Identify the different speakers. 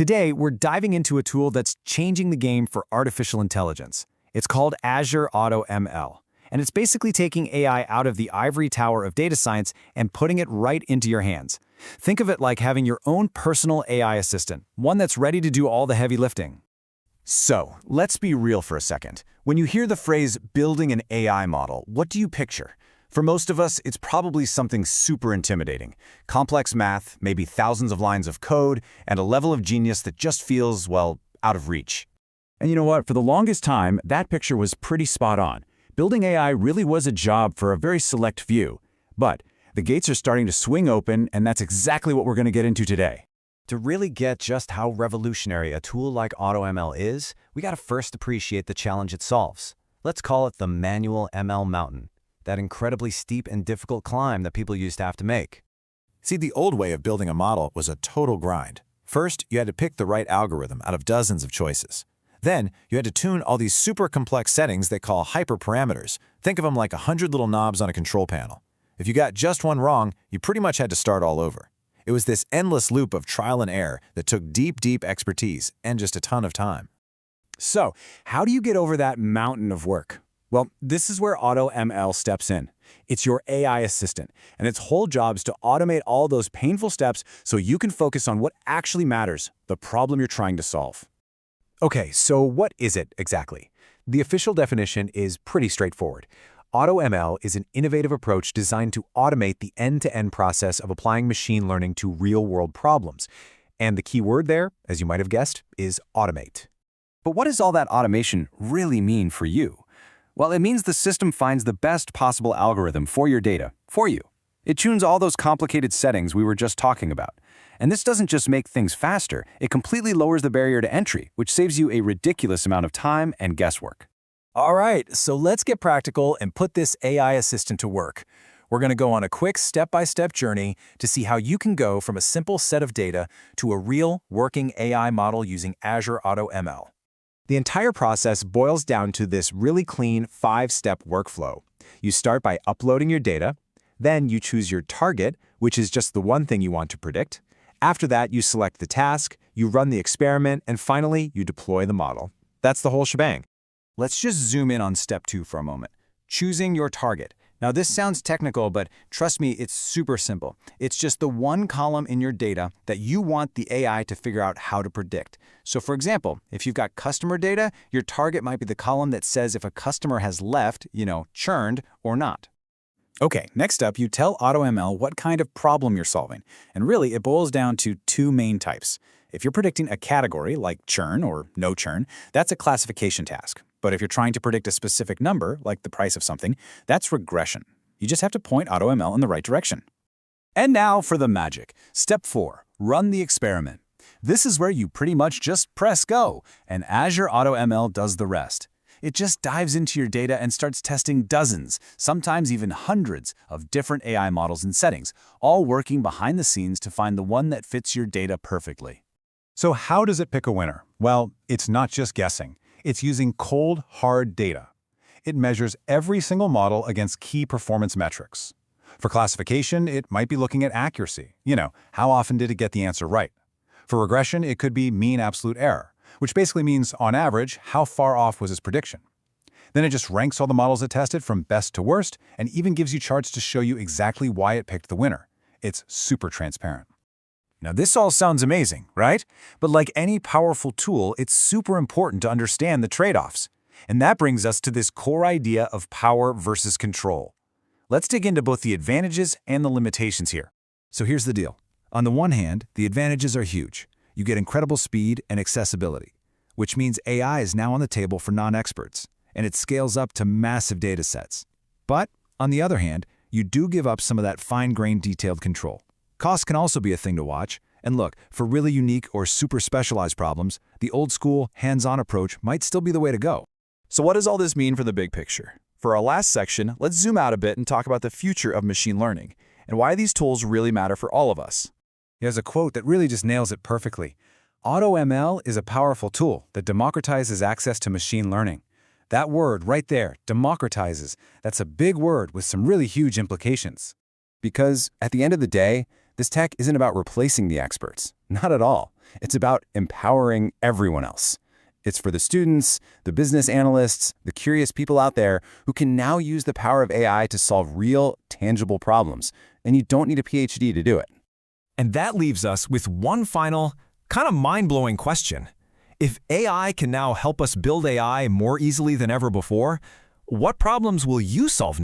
Speaker 1: Today, we're diving into a tool that's changing the game for artificial intelligence. It's called Azure AutoML, and it's basically taking AI out of the ivory tower of data science and putting it right into your hands. Think of it like having your own personal AI assistant, one that's ready to do all the heavy lifting. So, let's be real for a second. When you hear the phrase building an AI model, what do you picture? For most of us, it's probably something super intimidating. Complex math, maybe thousands of lines of code, and a level of genius that just feels, well, out of reach. And you know what? For the longest time, that picture was pretty spot on. Building AI really was a job for a very select few. But the gates are starting to swing open, and that's exactly what we're going to get into today. To really get just how revolutionary a tool like AutoML is, we got to first appreciate the challenge it solves. Let's call it the manual ML mountain. That incredibly steep and difficult climb that people used to have to make.
Speaker 2: See, the old way of building a model was a total grind. First, you had to pick the right algorithm out of dozens of choices. Then, you had to tune all these super complex settings they call hyperparameters. Think of them like 100 little knobs on a control panel. If you got just one wrong, you pretty much had to start all over. It was this endless loop of trial and error that took deep expertise and just a ton of time.
Speaker 1: So, how do you get over that mountain of work? Well, this is where AutoML steps in. It's your AI assistant, and its whole job is to automate all those painful steps so you can focus on what actually matters, the problem you're trying to solve. Okay, so what is it exactly? The official definition is pretty straightforward. AutoML is an innovative approach designed to automate the end-to-end process of applying machine learning to real-world problems. And the key word there, as you might have guessed, is automate. But what does all that automation really mean for you? Well, it means the system finds the best possible algorithm for your data, for you. It tunes all those complicated settings we were just talking about. And this doesn't just make things faster, it completely lowers the barrier to entry, which saves you a ridiculous amount of time and guesswork. All right, so let's get practical and put this AI assistant to work. We're going to go on a quick step-by-step journey to see how you can go from a simple set of data to a real, working AI model using Azure AutoML. The entire process boils down to this really clean 5-step workflow. You start by uploading your data, then you choose your target, which is just the one thing you want to predict. After that, you select the task, you run the experiment, and finally, you deploy the model. That's the whole shebang. Let's just zoom in on step 2 for a moment. Choosing your target. Now, this sounds technical, but trust me, it's super simple. It's just the one column in your data that you want the AI to figure out how to predict. So for example, if you've got customer data, your target might be the column that says if a customer has left, churned or not. Okay, next up, you tell AutoML what kind of problem you're solving. And really, it boils down to 2 main types. If you're predicting a category, like churn or no churn, that's a classification task. But if you're trying to predict a specific number, like the price of something, that's regression. You just have to point AutoML in the right direction. And now for the magic. Step 4, run the experiment. This is where you pretty much just press go, and Azure AutoML does the rest. It just dives into your data and starts testing dozens, sometimes even hundreds, of different AI models and settings, all working behind the scenes to find the one that fits your data perfectly.
Speaker 3: So how does it pick a winner? Well, it's not just guessing. It's using cold, hard data. It measures every single model against key performance metrics. For classification, it might be looking at accuracy. How often did it get the answer right? For regression, it could be mean absolute error, which basically means, on average, how far off was its prediction. Then it just ranks all the models it tested from best to worst and even gives you charts to show you exactly why it picked the winner. It's super transparent.
Speaker 1: Now, this all sounds amazing, right? But like any powerful tool, it's super important to understand the trade-offs. And that brings us to this core idea of power versus control. Let's dig into both the advantages and the limitations here. So here's the deal. On the one hand, the advantages are huge. You get incredible speed and accessibility, which means AI is now on the table for non-experts, and it scales up to massive data sets. But on the other hand, you do give up some of that fine-grained detailed control. Cost can also be a thing to watch, and look, for really unique or super specialized problems, the old-school, hands-on approach might still be the way to go.
Speaker 4: So what does all this mean for the big picture? For our last section, let's zoom out a bit and talk about the future of machine learning, and why these tools really matter for all of us.
Speaker 1: There's a quote that really just nails it perfectly. AutoML is a powerful tool that democratizes access to machine learning. That word right there, democratizes, that's a big word with some really huge implications. Because at the end of the day, this tech isn't about replacing the experts. Not at all. It's about empowering everyone else. It's for the students, the business analysts, the curious people out there who can now use the power of AI to solve real, tangible problems, and you don't need a PhD to do it.
Speaker 5: And that leaves us with one final, kind of mind-blowing question. If AI can now help us build AI more easily than ever before, what problems will you solve